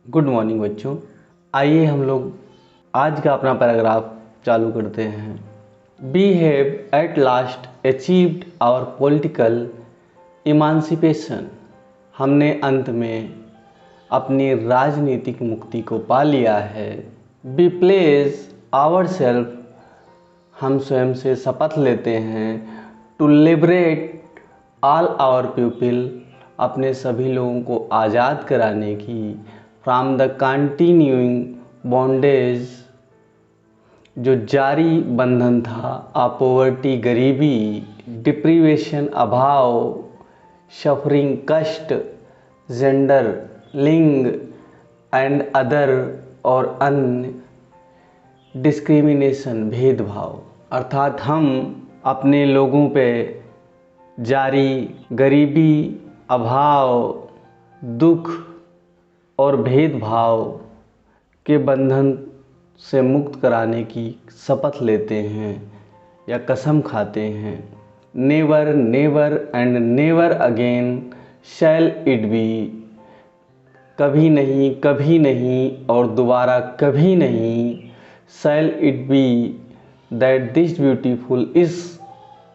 Good morning बच्चों। आइए हम लोग आज का अपना पैराग्राफ चालू करते हैं। We have at last achieved our political emancipation. हमने अंत में अपनी राजनीतिक मुक्ति को पा लिया है। वी प्लेस आवर सेल्फ, हम स्वयं से शपथ लेते हैं। To liberate all our people, अपने सभी लोगों को आज़ाद कराने की। फ्रॉम द कंटिन्यूइंग बॉन्डेज, जो जारी बंधन था। आ पॉवर्टी, गरीबी। डिप्रीवेशन, अभाव। सफरिंग, कष्ट। जेंडर, लिंग। एंड अदर, और अन्य। डिस्क्रिमिनेशन, भेदभाव। अर्थात हम अपने लोगों पे जारी गरीबी, अभाव, दुख और भेदभाव के बंधन से मुक्त कराने की शपथ लेते हैं या कसम खाते हैं। Never, never and never again shall it be, कभी नहीं और दोबारा कभी नहीं। Shall it be that this beautiful, इस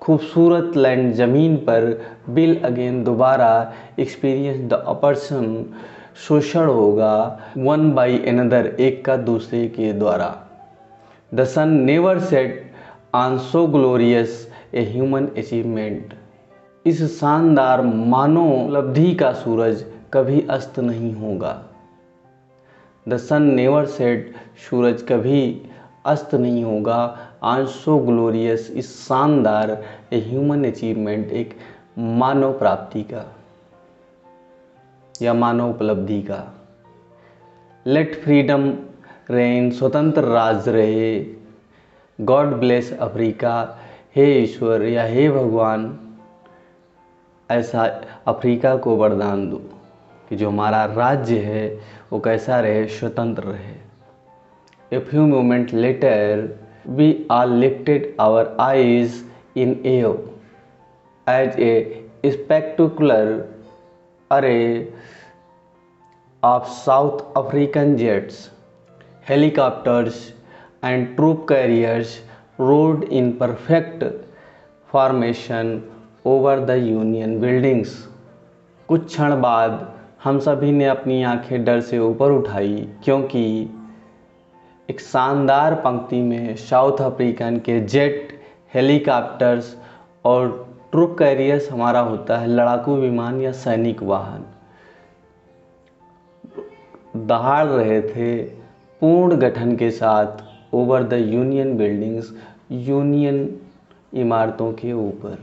खूबसूरत लैंड ज़मीन पर विल अगेन, दोबारा एक्सपीरियंस द ऑपर्सन, शोषण होगा। वन बाई अनदर, एक का दूसरे के द्वारा। The sun never set on so glorious a human achievement, इस शानदार मानव उपलब्धि का सूरज कभी अस्त नहीं होगा। द सन नेवर सेट, सूरज कभी अस्त नहीं होगा। ऑन सो ग्लोरियस, इस शानदार ए ह्यूमन अचीवमेंट, एक मानव प्राप्ति का या मानव उपलब्धि का। लेट फ्रीडम रेन, स्वतंत्र राज रहे। गॉड ब्लेस अफ्रीका, हे ईश्वर या हे भगवान, ऐसा अफ्रीका को वरदान दो कि जो हमारा राज्य है वो कैसा रहे, स्वतंत्र रहे। A few moment later we are lifted our eyes in air as a spectacular array of South African jets, helicopters and troop carriers rode in perfect formation over the Union buildings. कुछ क्षण बाद हम सभी ने अपनी आंखें डर से ऊपर उठाई, क्योंकि एक शानदार पंक्ति में साउथ अफ्रीकन के जेट, हेलीकॉप्टर्स और ट्रूप कैरियर्स हमारा होता है लड़ाकू विमान या सैनिक वाहन, दहाड़ रहे थे पूर्ण गठन के साथ over the union buildings, union इमारतों के ऊपर।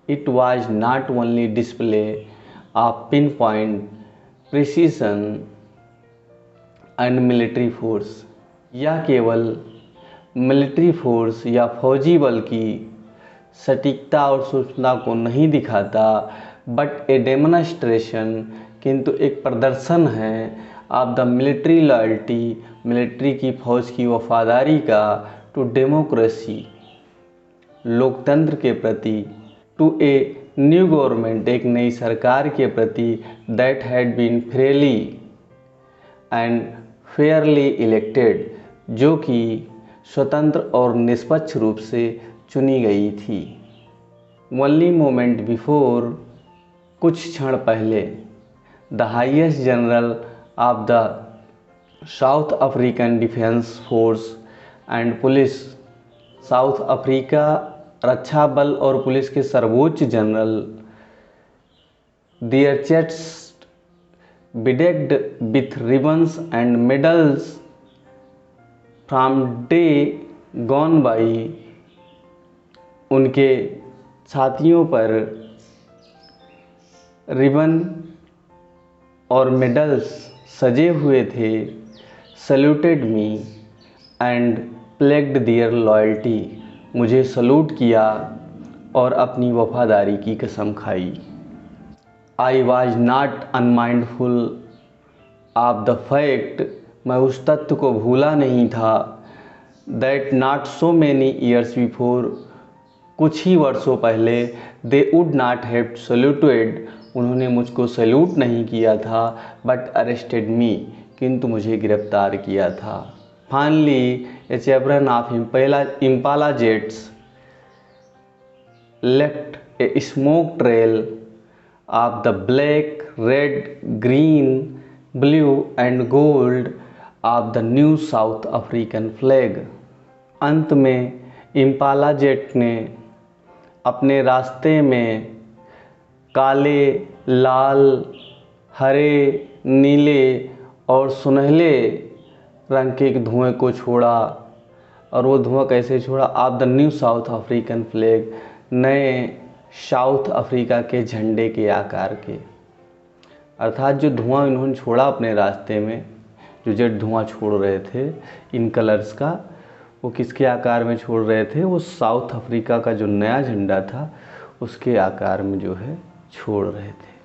It was not only display of pin point precision and military force, यह केवल मिलिट्री फोर्स या फौजी बल की सटीकता और सूक्ष्मता को नहीं दिखाता, बट ए डेमोन्स्ट्रेशन, किंतु एक प्रदर्शन है of the military loyalty, military की फौज की वफादारी का, टू डेमोक्रेसी, लोकतंत्र के प्रति, टू ए न्यू गवर्नमेंट, एक नई सरकार के प्रति, that had been freely and fairly elected, जो कि स्वतंत्र और निष्पक्ष रूप से चुनी गई थी। ओनली मोमेंट बिफोर, कुछ क्षण पहले, the highest general of the South African defence force and police, South Africa रक्षा बल और पुलिस के सर्वोच्च जनरल, their chest bedecked with ribbons and medals from day gone by, उनके छातियों पर रिबन और मेडल्स सजे हुए थे। Saluted me and pledged their loyalty, मुझे सल्यूट किया और अपनी वफादारी की कसम खाई। I was not unmindful of the fact, मैं उस तथ्य को भूला नहीं था, that not so many years before, कुछ ही वर्षों पहले, they would not have saluted, उन्होंने मुझको सल्यूट नहीं किया था, बट अरेस्टेड मी, किंतु मुझे गिरफ्तार किया था। Finally a chaperone of Impala jets left a smoke trail of the black, red, green, blue and gold of the new South African flag। अंत में इम्पाला जेट ने अपने रास्ते में काले, लाल, हरे, नीले और सुनहले रंग के एक धुएं को छोड़ा। और वो धुआं कैसे छोड़ा? Of the new south African flag, नए साउथ अफ्रीका के झंडे के आकार के। अर्थात जो धुआं इन्होंने छोड़ा अपने रास्ते में, जो जेट धुआं छोड़ रहे थे इन कलर्स का, वो किसके आकार में छोड़ रहे थे? वो साउथ अफ्रीका का जो नया झंडा था उसके आकार में जो है छोड़ रहे थे।